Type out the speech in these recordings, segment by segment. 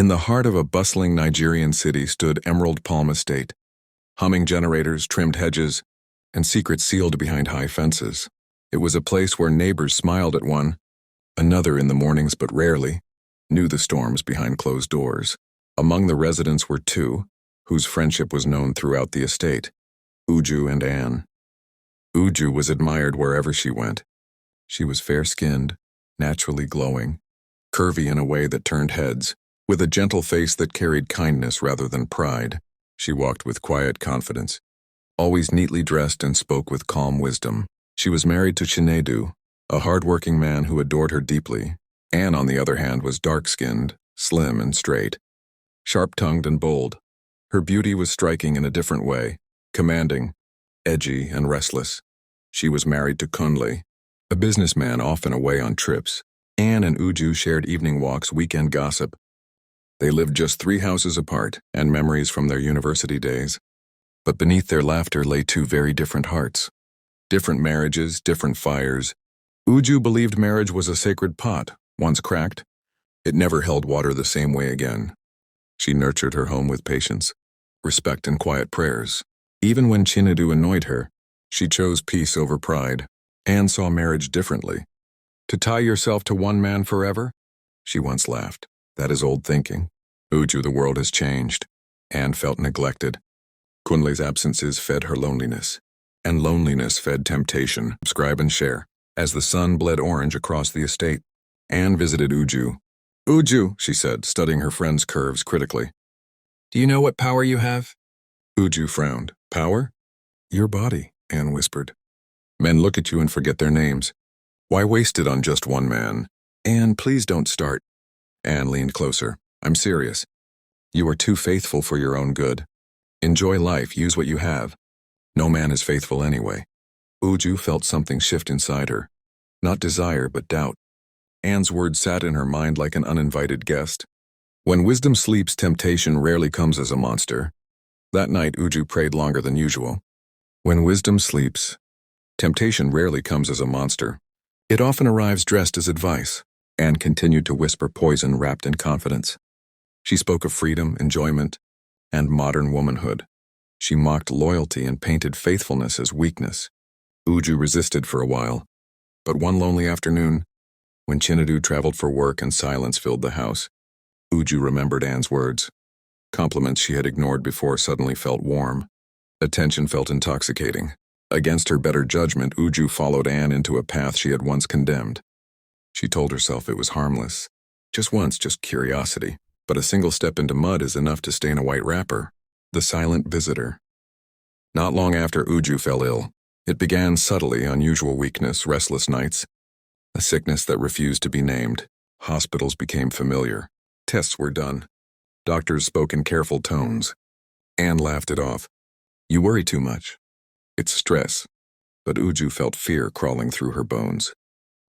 In the heart of a bustling Nigerian city stood Emerald Palm Estate. Humming generators, trimmed hedges, and secrets sealed behind high fences. It was a place where neighbors smiled at one, another in the mornings but rarely, knew the storms behind closed doors. Among the residents were two, whose friendship was known throughout the estate, Uju and Ann. Uju was admired wherever she went. She was fair-skinned, naturally glowing, curvy in a way that turned heads, with a gentle face that carried kindness rather than pride. She walked with quiet confidence, always neatly dressed and spoke with calm wisdom. She was married to Chinedu, a hard-working man who adored her deeply. Ann, on the other hand, was dark-skinned, slim and straight, sharp-tongued and bold. Her beauty was striking in a different way, commanding, edgy and restless. She was married to Kunle, a businessman often away on trips. Ann and Uju shared evening walks, weekend gossip. They lived just 3 houses apart, and memories from their university days. But beneath their laughter lay 2 very different hearts. Different marriages, different fires. Uju believed marriage was a sacred pot. Once cracked, it never held water the same way again. She nurtured her home with patience, respect, and quiet prayers. Even when Chinedu annoyed her, she chose peace over pride. Ann saw marriage differently. To tie yourself to one man forever? She once laughed. That is old thinking. Uju, the world has changed. Ann felt neglected. Kunle's absences fed her loneliness, and loneliness fed temptation. Subscribe and share. As the sun bled orange across the estate, Ann visited Uju. Uju, she said, studying her friend's curves critically. Do you know what power you have? Uju frowned. Power? Your body, Ann whispered. Men look at you and forget their names. Why waste it on just one man? Ann, please don't start. Ann leaned closer. I'm serious. You are too faithful for your own good. Enjoy life, use what you have. No man is faithful anyway. Uju felt something shift inside her. Not desire, but doubt. Ann's words sat in her mind like an uninvited guest. When wisdom sleeps, temptation rarely comes as a monster. That night, Uju prayed longer than usual. When wisdom sleeps, temptation rarely comes as a monster. It often arrives dressed as advice. Ann continued to whisper poison wrapped in confidence. She spoke of freedom, enjoyment, and modern womanhood. She mocked loyalty and painted faithfulness as weakness. Uju resisted for a while, but one lonely afternoon, when Chinedu traveled for work and silence filled the house, Uju remembered Ann's words. Compliments she had ignored before suddenly felt warm. Attention felt intoxicating. Against her better judgment, Uju followed Ann into a path she had once condemned. She told herself it was harmless. Just once, just curiosity. But a single step into mud is enough to stain a white wrapper. The silent visitor. Not long after Uju fell ill, it began subtly: unusual weakness, restless nights, a sickness that refused to be named. Hospitals became familiar. Tests were done. Doctors spoke in careful tones. Ann laughed it off. You worry too much. It's stress. But Uju felt fear crawling through her bones.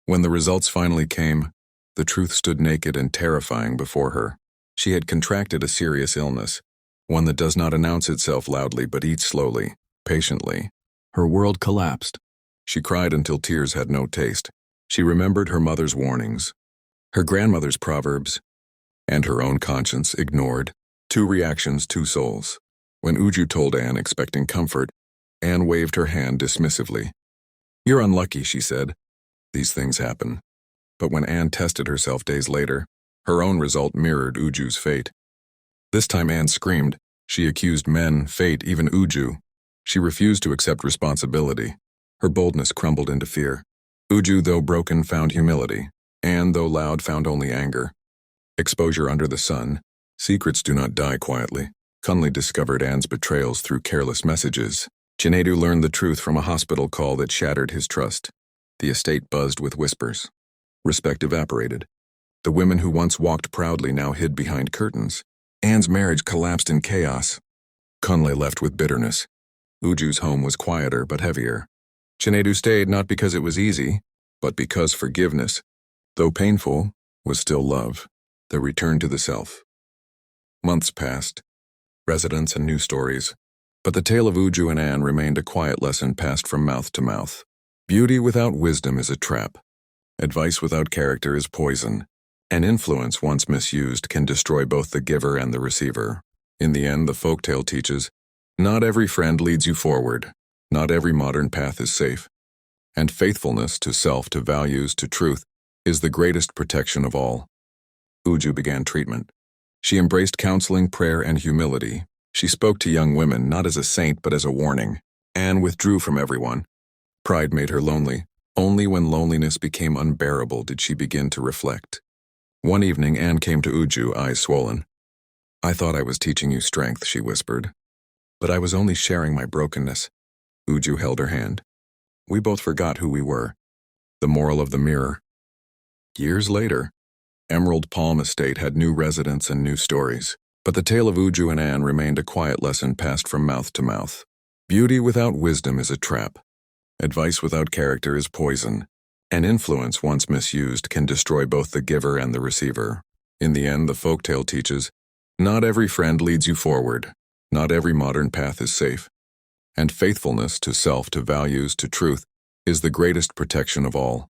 When the results finally came, the truth stood naked and terrifying before her. She had contracted a serious illness, one that does not announce itself loudly but eats slowly, patiently. Her world collapsed. She cried until tears had no taste. She remembered her mother's warnings, her grandmother's proverbs, and her own conscience ignored. 2 reactions, 2 souls. When Uju told Ann, expecting comfort, Ann waved her hand dismissively. You're unlucky, she said. These things happen. But when Ann tested herself days later, her own result mirrored Uju's fate. This time Ann screamed. She accused men, fate, even Uju. She refused to accept responsibility. Her boldness crumbled into fear. Uju, though broken, found humility. Ann, though loud, found only anger. Exposure under the sun. Secrets do not die quietly. Kunle discovered Ann's betrayals through careless messages. Chinedu learned the truth from a hospital call that shattered his trust. The estate buzzed with whispers. Respect evaporated. The women who once walked proudly now hid behind curtains. Ann's marriage collapsed in chaos. Kunle left with bitterness. Uju's home was quieter but heavier. Chinedu stayed not because it was easy, but because forgiveness, though painful, was still love. The return to the self. Months passed. Residents and new stories. But the tale of Uju and Ann remained a quiet lesson passed from mouth to mouth. Beauty without wisdom is a trap. Advice without character is poison. An influence once misused can destroy both the giver and the receiver. In the end, the folktale teaches, not every friend leads you forward, not every modern path is safe, and faithfulness to self, to values, to truth, is the greatest protection of all. Uju began treatment. She embraced counseling, prayer, and humility. She spoke to young women not as a saint but as a warning. Anne withdrew from everyone. Pride made her lonely. Only when loneliness became unbearable did she begin to reflect. One evening, Anne came to Uju, eyes swollen. "I thought I was teaching you strength," she whispered. "But I was only sharing my brokenness." Uju held her hand. We both forgot who we were. The moral of the mirror. Years later, Emerald Palm Estate had new residents and new stories. But the tale of Uju and Ann remained a quiet lesson passed from mouth to mouth. Beauty without wisdom is a trap. Advice without character is poison. An influence once misused can destroy both the giver and the receiver. In the end, the folktale teaches, not every friend leads you forward, not every modern path is safe, and faithfulness to self, to values, to truth, is the greatest protection of all.